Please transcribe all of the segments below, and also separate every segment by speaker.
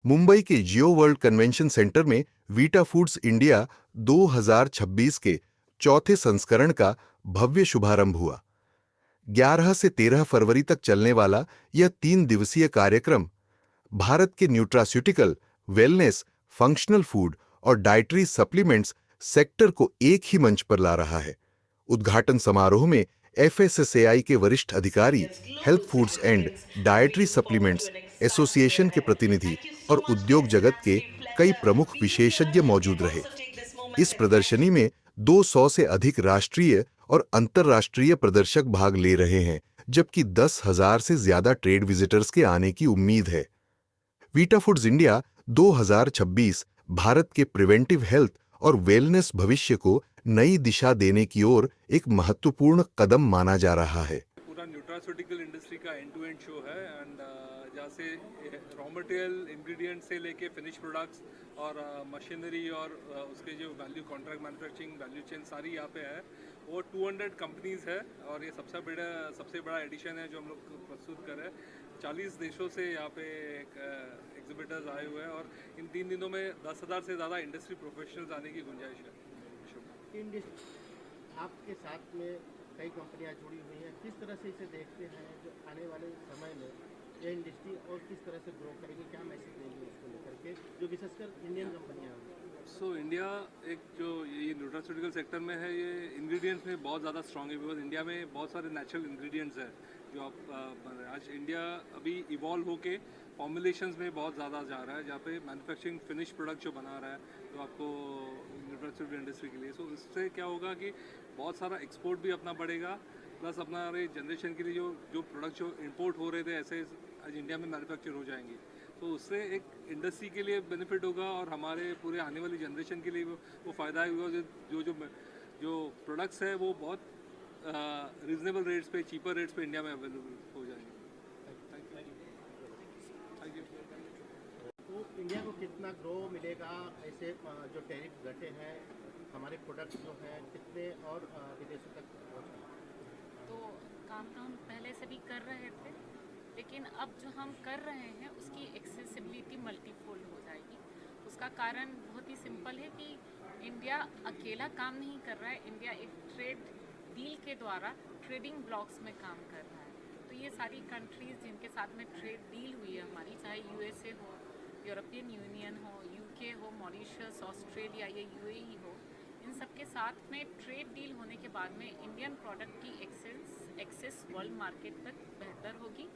Speaker 1: मुंबई के जियो world convention centre में Vita foods India 2026 के चौथे संस्करण का भव्य शुभारंभ हुआ। 11 से 13 फरवरी तक चलने वाला यह 3 दिवसीय कार्यक्रम भारत के न्यूट्रास्यूटिकल, वेलनेस, फंक्शनल फूड और डाइटरी सप्लीमेंट्स सेक्टर को एक ही मंच पर ला रहा है। उद्घाटन समारोह में एफएसएसएआई के वरिष्ठ अधिकारी, health
Speaker 2: global
Speaker 1: foods and
Speaker 2: significance. We
Speaker 1: dietary
Speaker 2: look forward to
Speaker 1: supplements
Speaker 2: an exciting year
Speaker 1: association के
Speaker 2: ahead.
Speaker 1: प्रतिनिधि
Speaker 2: Thank you
Speaker 1: और
Speaker 2: so much,
Speaker 1: उद्योग
Speaker 2: guests. It
Speaker 1: जगत
Speaker 2: has
Speaker 1: के
Speaker 2: been
Speaker 1: कई
Speaker 2: pleasure
Speaker 1: प्रमुख
Speaker 2: being here.
Speaker 1: विशेषज्ञ मौजूद
Speaker 2: And
Speaker 1: रहे।
Speaker 2: also take this moment
Speaker 1: इस
Speaker 2: to thank
Speaker 1: प्रदर्शनी में 200 से अधिक राष्ट्रीय और अंतर्राष्ट्रीय प्रदर्शक भाग ले रहे हैं, जबकि 10,000 से ज्यादा ट्रेड विजिटर्स के आने की उम्मीद है। वीटा फूड्स इंडिया 2026 भारत के प्रिवेंटिव हेल्थ और वेलनेस भविष्य को नई दिशा देने की ओर एक महत्वपूर्ण कदम माना जा रहा है।
Speaker 3: पूरा न्यूट्रास्यूटिकल इंडस्ट्री का एंड टू एंड शो है एंड जहाँ से रॉ मटेरियल इंग्रेडिएंट से लेके फिनिश प्रोडक्ट्स और मशीनरी और उसके जो value contract manufacturing value chain सारी यहाँ पे है। वो 200 कंपनीज है और ये सबसे बड़ा एडिशन है जो हम लोग प्रस्तुत कर रहे हैं। 40 देशों से यहाँ पे एग्जिबिटर्स आए हुए हैं और इन 3 दिनों में 10,000 से ज़्यादा इंडस्ट्री प्रोफेशनल्स आने की गुंजाइश है।
Speaker 4: आपके साथ में कई कंपनियां जुड़ी हुई हैं, किस तरह से इसे देखते हैं जो आने वाले समय में ये इंडस्ट्री और किस तरह से ग्रो करेगी, क्या मैसेज देंगे इसको लेकर के, जो विशेषकर इंडियन कंपनियां हैं?
Speaker 3: सो इंडिया एक जो ये न्यूट्रास्यूटिकल सेक्टर में है, ये इंग्रेडिएंट्स में बहुत ज़्यादा स्ट्रॉन्ग है बिकॉज इंडिया में बहुत सारे नेचुरल इंग्रेडिएंट्स हैं जो आप बन रहे हैं। आज इंडिया अभी इवॉल्व होके फॉर्मुलेशंस में बहुत ज़्यादा जा रहा है, जहाँ पे मैन्युफैक्चरिंग फिनिश प्रोडक्ट जो बना रहा है तो आपको न्यूट्रास्यूटिकल इंडस्ट्री के लिए। सो इससे क्या होगा कि बहुत सारा एक्सपोर्ट भी अपना बढ़ेगा, प्लस अपना जनरेशन के लिए जो प्रोडक्ट जो इम्पोर्ट हो रहे थे ऐसे आज इंडिया में मैन्युफैक्चर हो जाएंगे। तो उससे एक इंडस्ट्री के लिए बेनिफिट होगा और हमारे पूरे आने वाली जनरेशन के लिए वो फ़ायदा है बिकॉज जो प्रोडक्ट्स है वो बहुत रीजनेबल रेट्स पे, चीपर रेट्स पे इंडिया में अवेलेबल हो जाएंगे। Thank you.
Speaker 4: तो इंडिया को कितना ग्रो मिलेगा ऐसे जो टैरिफ घटे हैं, हमारे प्रोडक्ट्स जो हैं कितने और विदेशों तक पहुँच?
Speaker 5: तो काम तो हम पहले से भी कर रहे थे, लेकिन अब जो हम कर रहे हैं उसकी एक्सेसिबिलिटी मल्टीफोल्ड हो जाएगी। उसका कारण बहुत ही सिंपल है कि इंडिया अकेला काम नहीं कर रहा है, इंडिया एक ट्रेड डील के द्वारा ट्रेडिंग ब्लॉक्स में काम कर रहा है। तो ये सारी कंट्रीज़ जिनके साथ में ट्रेड डील हुई है हमारी, चाहे यूएसए हो, यूरोपियन यूनियन हो, यूके हो, मॉरिशस, ऑस्ट्रेलिया या यूएई हो, इन सब के साथ में ट्रेड डील होने के बाद में इंडियन प्रोडक्ट की एक्सेस वर्ल्ड मार्केट तक बेहतर होगी।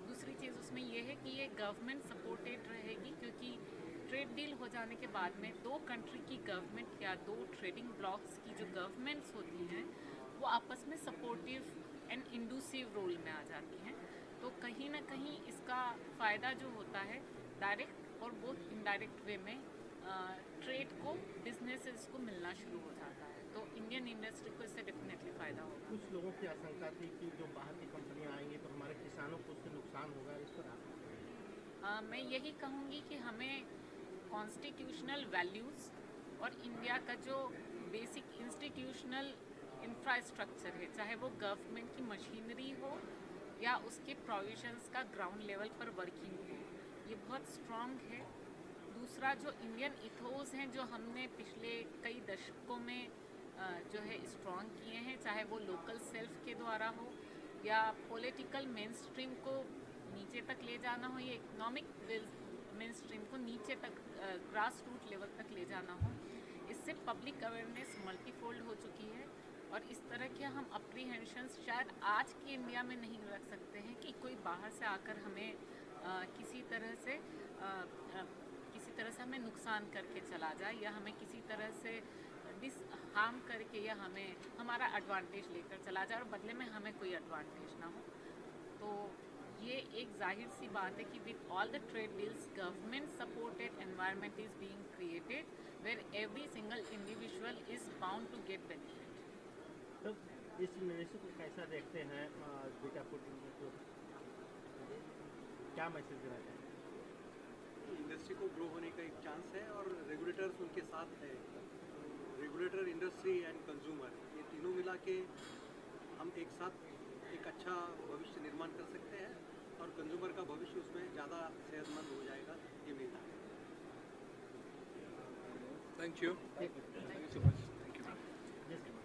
Speaker 5: दूसरी चीज़ उसमें यह है कि ये गवर्नमेंट सपोर्टेड रहेगी, क्योंकि ट्रेड डील हो जाने के बाद में दो कंट्री की गवर्नमेंट या दो ट्रेडिंग ब्लॉक्स की जो गवर्नमेंट्स होती हैं वो आपस में सपोर्टिव एंड इंडूसिव रोल में आ जाती हैं। तो कहीं ना कहीं इसका फ़ायदा जो होता है डायरेक्ट और बहुत इनडायरेक्ट वे में ट्रेड को, बिजनेसेस को मिलना शुरू हो जाता है। तो इंडियन इंडस्ट्री को इससे डेफिनेटली फ़ायदा होगा।
Speaker 4: कुछ लोगों की आशंका थी कि जो बाहर की कंपनियां आएंगी तो हमारे किसानों को उससे नुकसान होगा, इस पर आप?
Speaker 5: मैं यही कहूँगी कि हमें कॉन्स्टिट्यूशनल वैल्यूज़ और इंडिया का जो बेसिक इंस्टीट्यूशनल इंफ्रास्ट्रक्चर है, चाहे वो गवर्नमेंट की मशीनरी हो या उसके प्रोविजंस का ग्राउंड लेवल पर वर्किंग हो, ये बहुत स्ट्रॉन्ग है। दूसरा, जो इंडियन इथोस हैं जो हमने पिछले कई दशकों में जो है स्ट्रॉन्ग किए हैं, चाहे वो लोकल सेल्फ के द्वारा हो या पॉलिटिकल मेन स्ट्रीम को नीचे तक ले जाना हो, या इकोनॉमिक मेन स्ट्रीम को नीचे तक ग्रास रूट लेवल तक ले जाना हो, इससे पब्लिक अवेयरनेस मल्टीफोल्ड हो चुकी है। और इस तरह के हम अप्रीहेंशंस शायद आज की इंडिया में नहीं रख सकते हैं कि कोई बाहर से आकर हमें किसी तरह से हमें नुकसान करके चला जाए या हमें किसी तरह से हार्म करके या हमें हमारा एडवांटेज लेकर चला जाए और बदले में हमें कोई एडवांटेज ना हो। तो ये एक जाहिर सी बात है कि with all the trade deals government supported environment is being created where every single individual is bound to get benefit.
Speaker 4: तो इस निवेश को कैसा देखते हैं वीटा फूड्स को, क्या मैसेज देना चाहेंगे?
Speaker 6: इंडस्ट्री को ग्रो होने का एक चांस है और रेगुलेटर्स उनके साथ है। रेगुलेटर, इंडस्ट्री एंड कंज्यूमर, ये तीनों मिला के हम एक साथ एक अच्छा भविष्य निर्माण कर सकते हैं और कंज्यूमर का भविष्य उसमें ज़्यादा सेहतमंद हो जाएगा। ये मिला है।
Speaker 3: थैंक यू
Speaker 4: ठीक है।